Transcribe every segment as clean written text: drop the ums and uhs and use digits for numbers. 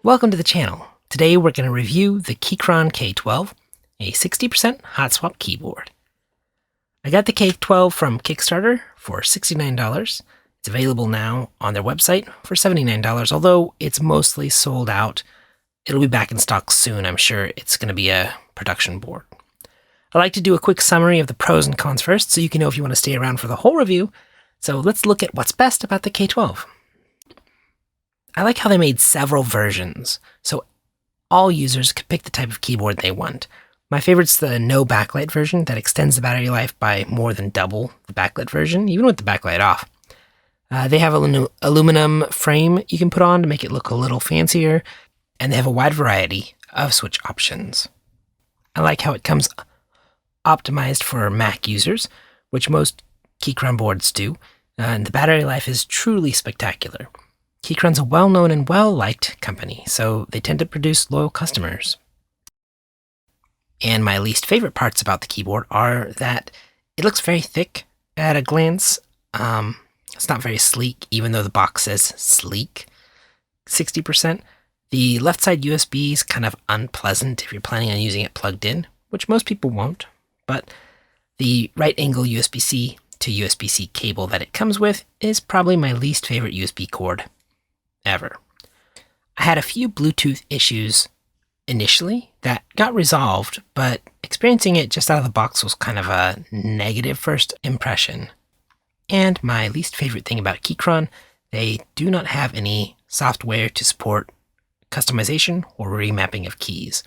Welcome to the channel. Today we're going to review the Keychron K12, a 60% hot swap keyboard. I got the K12 from Kickstarter for $69. It's available now on their website for $79, although it's mostly sold out. It'll be back in stock soon. I'm sure it's going to be a production board. I like to do a quick summary of the pros and cons first, so you can know if you want to stay around for the whole review. So let's look at what's best about the K12. I like how they made several versions, so all users could pick the type of keyboard they want. My favorite's the no backlight version that extends the battery life by more than double the backlit version, even with the backlight off. They have an aluminum frame you can put on to make it look a little fancier, and they have a wide variety of switch options. I like how it comes optimized for Mac users, which most Keychron boards do, and the battery life is truly spectacular. Keychron's a well-known and well-liked company, so they tend to produce loyal customers. And my least favorite parts about the keyboard are that it looks very thick at a glance. It's not very sleek, even though the box says sleek, 60%. The left side USB is kind of unpleasant if you're planning on using it plugged in, which most people won't, but the right angle USB-C to USB-C cable that it comes with is probably my least favorite USB cord ever. I had a few Bluetooth issues initially that got resolved, but experiencing it just out of the box was kind of a negative first impression. And my least favorite thing about Keychron, they do not have any software to support customization or remapping of keys.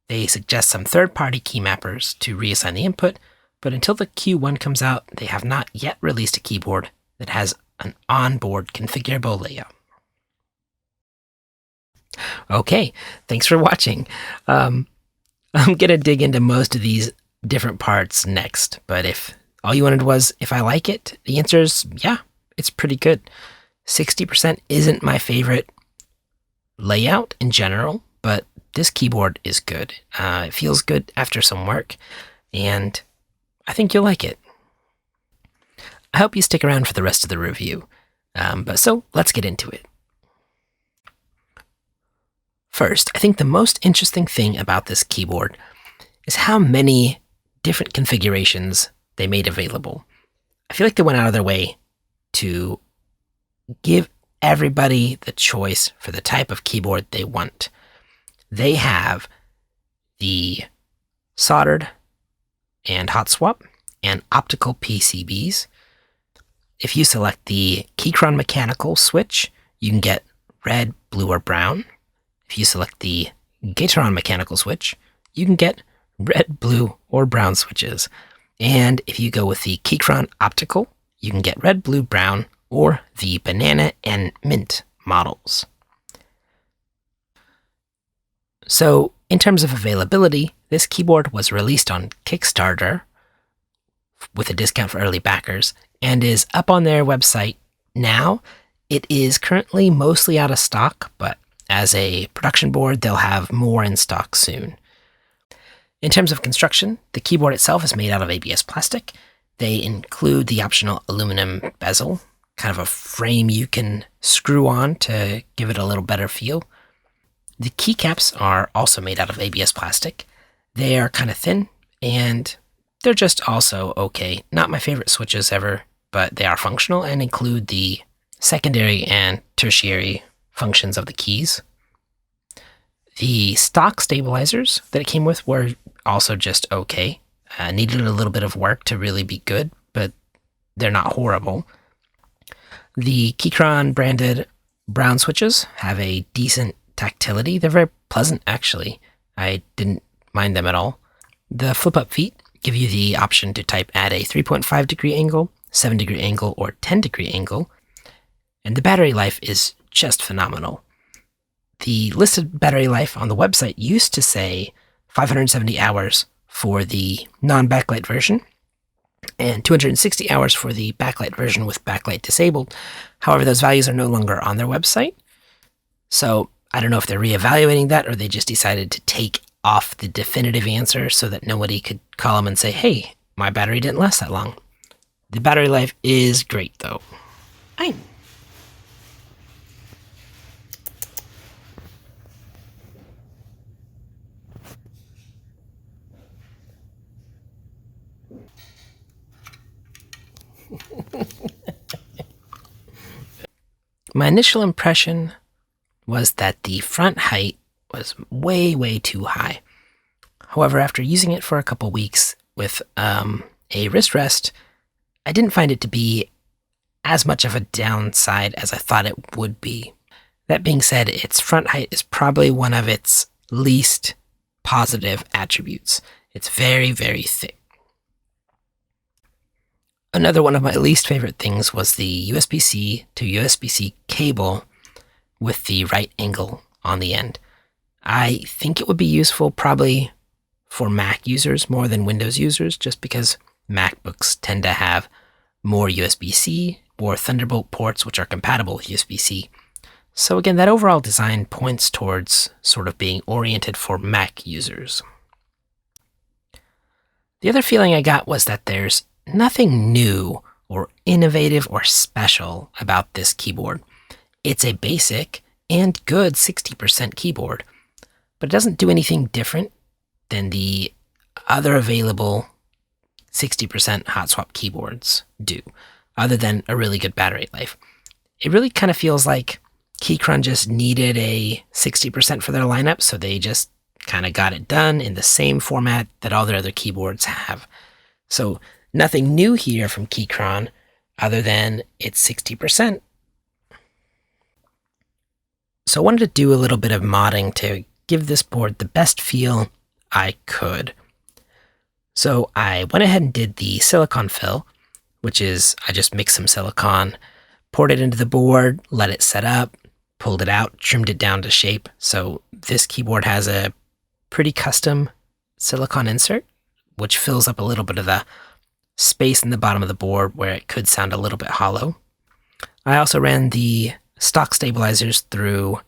They suggest some third-party key mappers to reassign the input, but until the Q1 comes out, they have not yet released a keyboard that has an onboard configurable layout. Okay, thanks for watching. I'm going to dig into most of these different parts next, but if all you wanted was if I like it, the answer is yeah, it's pretty good. 60% isn't my favorite layout in general, but this keyboard is good. It feels good after some work, and I think you'll like it. I hope you stick around for the rest of the review, so let's get into it. First, I think the most interesting thing about this keyboard is how many different configurations they made available. I feel like they went out of their way to give everybody the choice for the type of keyboard they want. They have the soldered and hot swap and optical PCBs. If you select the Keychron mechanical switch, you can get red, blue, or brown. If you select the Keychron mechanical switch, you can get red, blue, or brown switches. And if you go with the Keychron optical, you can get red, blue, brown, or the banana and mint models. So in terms of availability, this keyboard was released on Kickstarter with a discount for early backers and is up on their website now. It is currently mostly out of stock, but as a production board, they'll have more in stock soon. In terms of construction, the keyboard itself is made out of ABS plastic. They include the optional aluminum bezel, kind of a frame you can screw on to give it a little better feel. The keycaps are also made out of ABS plastic. They are kind of thin, and they're just also okay. Not my favorite switches ever, but they are functional and include the secondary and tertiary functions of the keys. The stock stabilizers that it came with were also just okay. Needed a little bit of work to really be good, but they're not horrible. The Keychron branded brown switches have a decent tactility. They're very pleasant, actually. I didn't mind them at all. The flip-up feet give you the option to type at a 3.5 degree angle, 7 degree angle, or 10 degree angle. And the battery life is just phenomenal. The listed battery life on the website used to say 570 hours for the non-backlight version and 260 hours for the backlight version with backlight disabled. However, those values are no longer on their website. So I don't know if they're reevaluating that or they just decided to take off the definitive answer so that nobody could call them and say, hey, my battery didn't last that long. The battery life is great, though. My initial impression was that the front height was way, way too high. However, after using it for a couple weeks with a wrist rest, I didn't find it to be as much of a downside as I thought it would be. That being said, its front height is probably one of its least positive attributes. It's very, very thick. Another one of my least favorite things was the USB-C to USB-C cable with the right angle on the end. I think it would be useful probably for Mac users more than Windows users, just because MacBooks tend to have more USB-C or Thunderbolt ports which are compatible with USB-C. So again, that overall design points towards sort of being oriented for Mac users. The other feeling I got was that there's nothing new or innovative or special about this keyboard. It's a basic and good 60% keyboard, but it doesn't do anything different than the other available 60% hot swap keyboards do, other than a really good battery life. It really kind of feels like Keychron just needed a 60% for their lineup, so they just kind of got it done in the same format that all their other keyboards have. So nothing new here from Keychron other than it's 60%. So I wanted to do a little bit of modding to give this board the best feel I could. So I went ahead and did the silicon fill, which is I just mixed some silicon, poured it into the board, let it set up, pulled it out, trimmed it down to shape. So this keyboard has a pretty custom silicon insert, which fills up a little bit of the space in the bottom of the board where it could sound a little bit hollow. I also ran the stock stabilizers through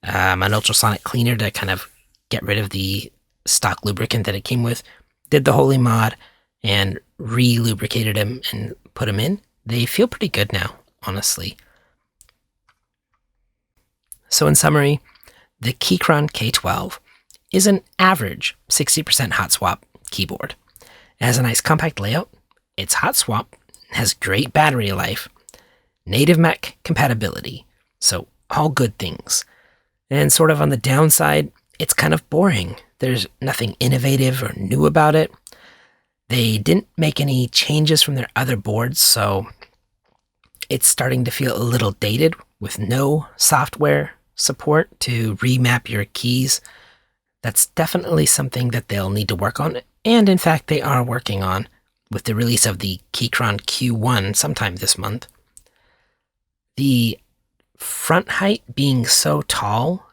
an ultrasonic cleaner to kind of get rid of the stock lubricant that it came with. Did the Holy mod and re-lubricated them and put them in. They feel pretty good now, honestly. So in summary, the Keychron K12 is an average 60% hot swap keyboard. It has a nice compact layout, it's hot swap, has great battery life, native Mac compatibility, so all good things. And sort of on the downside, it's kind of boring. There's nothing innovative or new about it. They didn't make any changes from their other boards, so it's starting to feel a little dated with no software support to remap your keys. That's definitely something that they'll need to work on, and in fact they are working on with the release of the Keychron Q1 sometime this month. The front height being so tall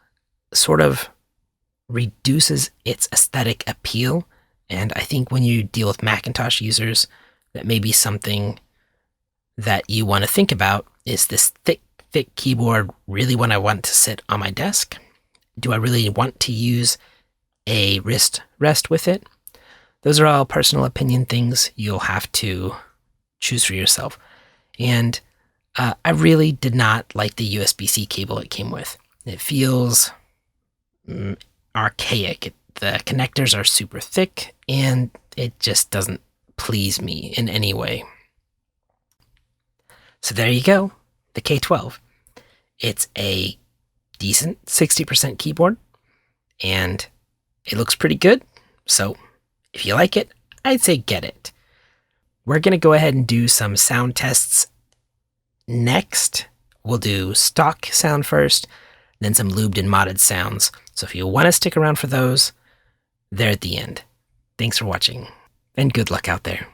sort of reduces its aesthetic appeal, and I think when you deal with Macintosh users, that may be something that you want to think about. Is this thick keyboard really what I want to sit on my desk? Do I really want to use a wrist rest with it? Those are all personal opinion things you'll have to choose for yourself. And I really did not like the USB-C cable it came with. It feels archaic. The connectors are super thick, and it just doesn't please me in any way. So there you go, the K12. It's a decent 60% keyboard, and it looks pretty good. So if you like it, I'd say get it. We're going to go ahead and do some sound tests next. We'll do stock sound first, then some lubed and modded sounds. So if you want to stick around for those, they're at the end. Thanks for watching, and good luck out there.